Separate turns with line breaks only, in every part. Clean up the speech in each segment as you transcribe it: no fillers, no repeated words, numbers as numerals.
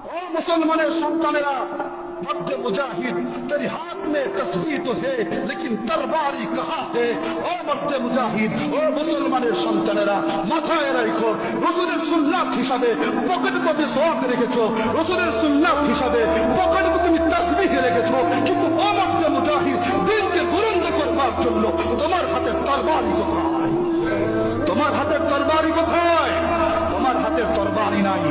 ओ मुसलमानेर सन्तानेरा मर्द मुजाहिद तेरी हाथ में तस्बीह तो है लेकिन तलवारी कहाँ है। ओ मर्द मुजाहिद ओ मुसलमानेर सन्तानेरा माথায় রাখো রাসূলের সুন্নাত হিসাবে পকেটে তো মিসওয়াক রেখেছো, রাসূলের সুন্নাত হিসাবে পকেটে তো তুমি তাসবিহ রেখেছো, কিন্তু ও মর্দ মুজাহিদ দিনকে বুলন্দ করবার জন্য তোমার হাতের তরবারি কোথায়? তোমার হাতের তরবারি কোথায়? তোমার হাতের তরবারি নাই।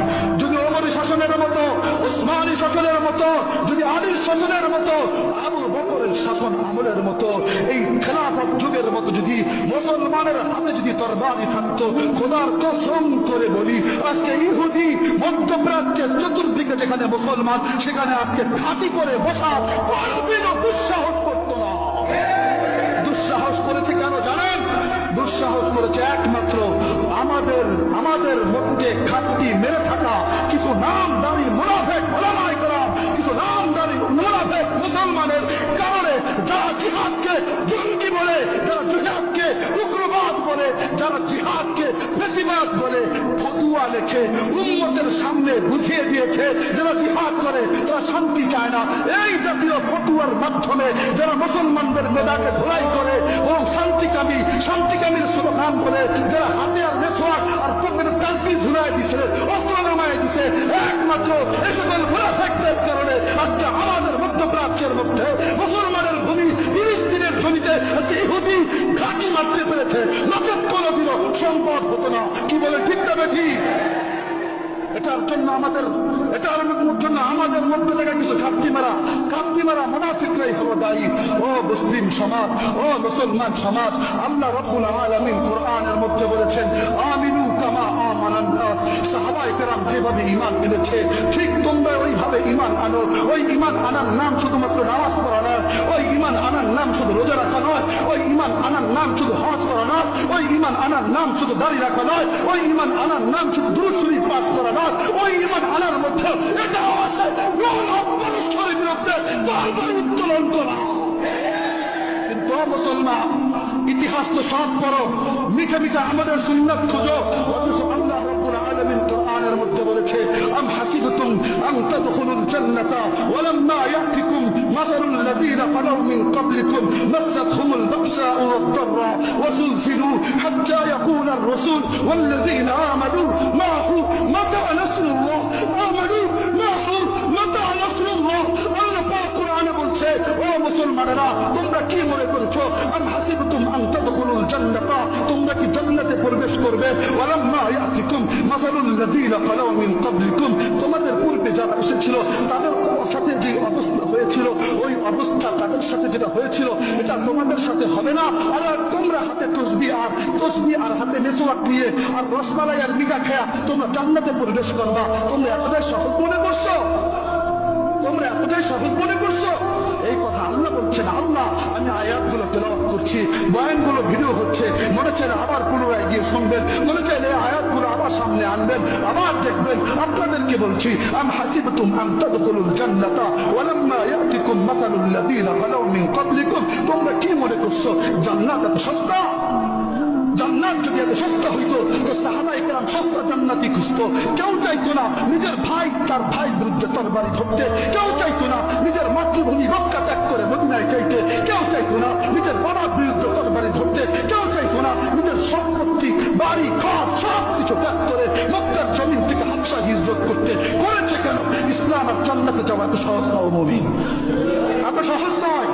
যদি ওমর শাসনের মতো, ওসমানী শাসনের মতো, যদি আলীর শাসনের মতো, আবু বকরের শাসন আমলের মতো, এই খেলাফত যুগের মতো যদি মুসলমানের হাতে যদি তরবারি থাকতো, খোদার কসম করে বলি আজকে ইহুদি মধ্যপ্রাচ্যের চতুর্দিকে যেখানে মুসলমান সেখানে আজকে ঘাঁটি করে বসা কোনদিনও দুঃসাহস করতো না। দুঃসাহস করেছে কেন জানেন? দুঃসাহস করেছে একমাত্র আমাদের মধ্যে খাটটি মেরে থাকা কিছু নামদারি মুনাফিক ওলামায়ে কেরাম, কিছু নামদারি মুনাফিক মুসলমানের কারণে যারা জিহাদকে জঙ্গি বলে, যারা জিহাদকে উগ্রবাদ বলে, যারা জিহাদকে ফেসিবাদ বলে ফতুয়া লেখে উম্মতের সামনে বুঝিয়ে দিয়েছে যারা জিহাদ করে তারা শান্তি চায় না। এই জাতীয় ফতুয়ার মাধ্যমে যারা মুসলমানদের মেধাকে ধোলাই করে এবং শান্তিকামীর স্লোগান বলে যারা হাতে আর মেসওয়াক আর পকেটে তাসবিহ ঝুলাই দিছে, অস্ত্র নামায় দিছে, একমাত্র এই সকল মুনাফিকদের কারণে আজকে আমাদের মধ্যপ্রাচ্যের মধ্যে মুসলমানের ভূমি ফিলিস্তিনের জমিতে আজকে ইহুদি ঘাঁটি মারতে পেরেছে, নচেত কোনোদিনও সম্ভব হতো না। কি বলে ঠিক না বেঠিক? এটার জন্য আমাদের মধ্যে থেকে কিছু ঘাপটি মারা মুনাফিকরাই হলো দায়ী। ও মুসলিম সমাজ, ও মুসলমান সমাজ, আল্লাহ রাব্বুল আলামিন কোরআনের মধ্যে বলেছেন আমিনু কামা আমানান নাস। সাহাবায়ে কেরাম যেভাবে ঈমান এনেছে ঠিক তোমরা ওইভাবে ঈমান আনো। ওই ঈমান আনার নাম শুধুমাত্র নামাজ পড়া নয়, ওই ঈমান আনার নাম শুধু রোজা রাখা নয়, ওই ঈমান আনার নাম শুধু হজ করা নয়, ওই ঈমান আনার নাম শুধু দাড়ি রাখা নয়, ওই ঈমান আনার নাম শুধু দুরূদ শরীফ পাঠ করা নয়, ওই ঈমান আনার মধ্যে এটাও আছে মানুষের বিরুদ্ধে তরবারি উত্তোলন করা। কিন্তু মুসলমান ইতিহাস তো সব পড়ো, মিঠে মিঠে আমাদের সুন্নাত খোঁজো, অথচ আল্লাহ রাব্বুল আলামিন কোরআনের মধ্যে বলেছে আম হাসিবতুম আন তাদখুলুল জান্নাতা ওয়ালাম্মা ইয়াতিকুম মাসালুল লাযীনা খালাউ মিন ক্বাবলিকুম মাসাতহুমুল বা'সাউ ওয়াদ-দাররা ওয়া যুলজিলু হাত্তা ইয়াকুলার রাসূল ওয়াল্লাযীনা আমানু মা'হু মাতা নাসরুল্লাহ আমানু মা'হু মাতা নাসরুল্লাহ। আল্লাহ পাক কোরআনে বলছে ও মুসলমানেরা তোমরা কি মনে করছো আম হাসিবতুম আন তাদখুলুল জান্নাতা, তোমরা কি জান্নাতে প্রবেশ করবে ওয়ালাম্মা ইয়াতিকুম মাসালুল লাযীনা খালাউ মিন ক্বাবলিকুম, তোমাদের পূর্বে যারা এসেছিল তাদের সাথে যে অবস্থা হয়েছিল ওই অবস্থা তাদের সাথে যেটা হয়েছিল এটা তোমাদের সাথে হবে না। আর তোমরা হাতে তসবিহ আর হাতে মেসওয়াক নিয়ে আর রসমালাই আর মিঠা খেয়া তোমরা জান্নাতে প্রবেশ করবা। তোমরা এতটাই সহজ মনে করছো? তোমরা এতটাই সহজ মনে করছো? এই কথা আল্লাহ বলছেন। আল্লাহ আমি আয়াতগুলো তেলাওয়াত করছি, বয়ানগুলো ভিডিও হচ্ছে, মনে চাইলে আবার পুনরায় গিয়ে শুনবেন, মনে চাইলে আয়াতগুলো আবার সামনে আনবেন, আবার দেখবেন। আপনাদেরকে বলছি আম হাসিবতুম আন তাদখুলুল জান্নাতা ওয়ালাম্মা ইয়াতিকুম মাসালুল লাযীনা খালাউ মিন ক্বাবলিকুম, তোমরা কি মনে করছো জান্নাত এত সস্তা? জান্নাত যদি এত সস্তা হইতো তো সাহাবায়ে কেরাম সস্তা জান্নাতি খুঁজতো। কেউ চাইতো না নিজের ভাই তার ভাই বিরুদ্ধে তরবারি ধরতে, কেউ চাইতো না নিজের মাতৃভূমি মক্কা ত্যাগ করে মদিনায় চাইতে, কেউ চাইতো না নিজের বাবার বিরুদ্ধে তরবারি ধরতে, কেউ চাইতো না নিজের সম্পত্তি বাড়ি ঘর সব কিছু ত্যাগ করে মক্কার জমিন থেকে হাবশা হিজরত করতে। করেছে কেন? ইসলাম আর জান্নাতে যাওয়া এত সহজ নয় মুমিন, এত সহজ নয়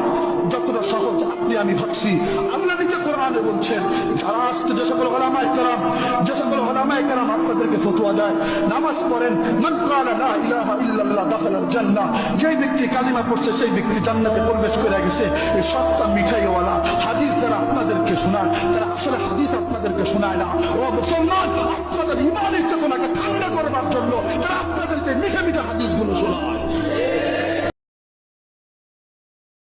যতটা সহজ আপনি আমি ভাবছি। আল্লাহ নিজে কোরআনে বলছেন যারা আজকে যে সকল উলামায়ে কেরাম আপনাদেরকে ফতোয়া দেয় নামাজ পড়েন মান ক্বালা লা ইলাহা ইল্লাল্লাহ দাখালাল জান্নাহ, যেই ব্যক্তি কালিমা পড়ছে সেই ব্যক্তি জান্নাতে প্রবেশ করে গেছে। এই সস্তা মিঠাইওয়ালা হাদিস যারা আপনাদেরকে শোনায় তারা আসলে হাদিস আপনাদেরকে শোনায় না। ও মুসলমান, আপনাদের ঈমানের চেতনাকে ঠান্ডা করবার জন্য তারা আপনাদেরকে মিঠে মিঠে হাদিসগুলো শোনায়।